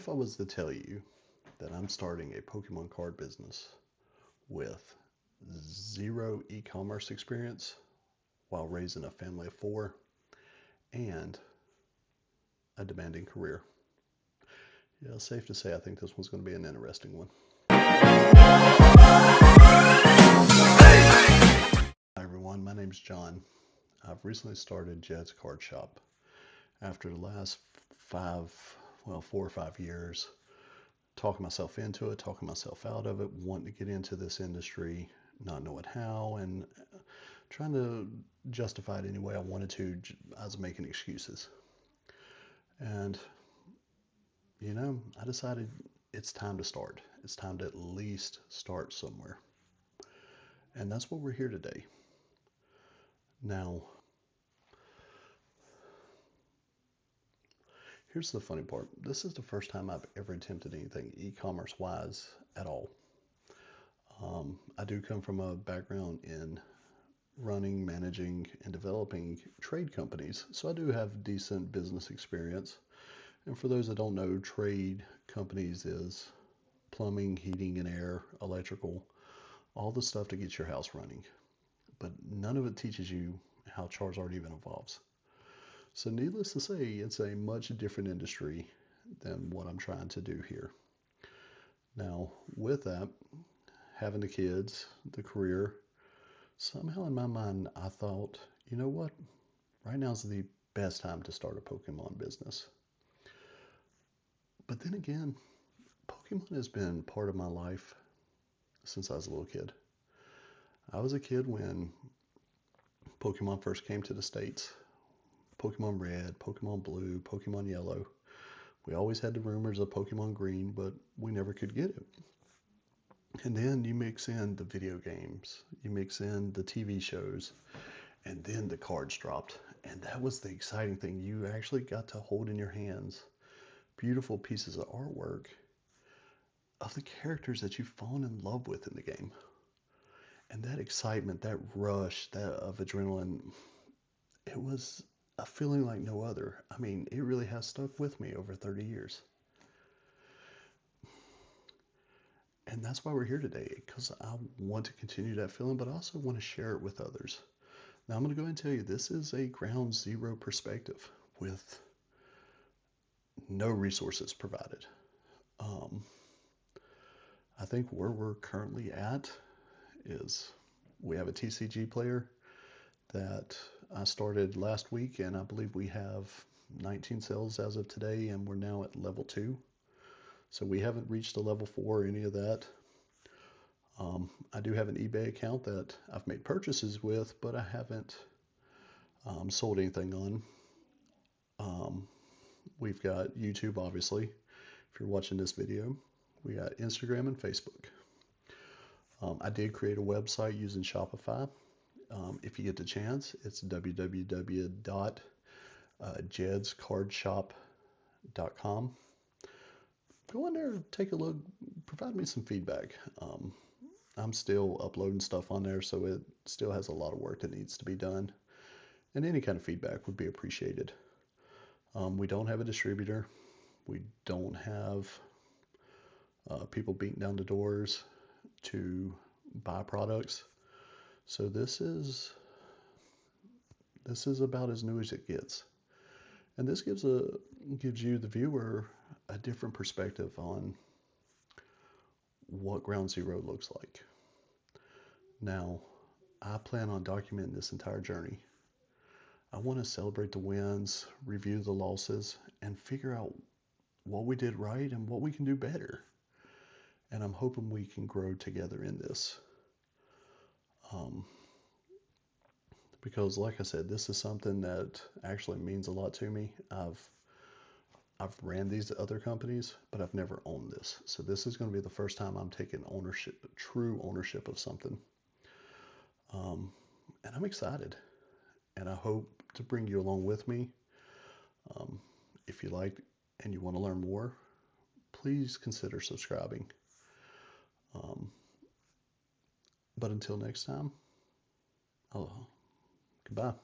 If I was to tell you that I'm starting a Pokemon card business with zero e-commerce experience while raising a family of four and a demanding career, yeah, it's safe to say I think this one's going to be an interesting one. Hi everyone, my name's John. I've recently started Jed's Card Shop after the last 4 or 5 years talking myself into it, talking myself out of it, wanting to get into this industry, not knowing how, and trying to justify it any way I wanted to. I was making excuses. And, I decided it's time to start. It's time to at least start somewhere. And that's what we're here today. Now, here's the funny part. This is the first time I've ever attempted anything e-commerce wise at all. I do come from a background in running, managing, and developing trade companies, so I do have decent business experience. And for those that don't know, trade companies is plumbing, heating and air, electrical, all the stuff to get your house running. But none of it teaches you how Charizard even evolves. So needless to say, it's a much different industry than what I'm trying to do here. Now, with that, having the kids, the career, somehow in my mind, I thought, you know what? Right now is the best time to start a Pokemon business. But then again, Pokemon has been part of my life since I was a little kid. I was a kid when Pokemon first came to the States. Pokemon Red, Pokemon Blue, Pokemon Yellow. We always had the rumors of Pokemon Green, but we never could get it. And then you mix in the video games, you mix in the TV shows, and then the cards dropped. And that was the exciting thing. You actually got to hold in your hands beautiful pieces of artwork of the characters that you've fallen in love with in the game. And that excitement, that rush, that of adrenaline, it was a feeling like no other. I mean, it really has stuck with me over 30 years. And that's why we're here today, because I want to continue that feeling, but I also want to share it with others. Now, I'm going to go ahead and tell you this is a ground zero perspective with no resources provided. Um, I think where we're currently at is we have a TCG player that I started last week, and I believe we have 19 sales as of today, and we're now at level 2. So we haven't reached a level 4 or any of that. I do have an eBay account that I've made purchases with, but I haven't sold anything on. We've got YouTube, obviously, if you're watching this video. We got Instagram and Facebook. I did create a website using Shopify. If you get the chance, it's www.jedscardshop.com. Go in there, take a look, provide me some feedback. I'm still uploading stuff on there, so it still has a lot of work that needs to be done. And any kind of feedback would be appreciated. We don't have a distributor. We don't have people beating down the doors to buy products. So this is about as new as it gets. And this gives you, the viewer, a different perspective on what ground zero looks like. Now, I plan on documenting this entire journey. I want to celebrate the wins, review the losses, and figure out what we did right and what we can do better. And I'm hoping we can grow together in this. Because like I said, this is something that actually means a lot to me. I've ran these other companies, but I've never owned this. So this is going to be the first time I'm taking ownership, true ownership of something. And I'm excited. And I hope to bring you along with me. If you like and you want to learn more, please consider subscribing. But until next time, goodbye.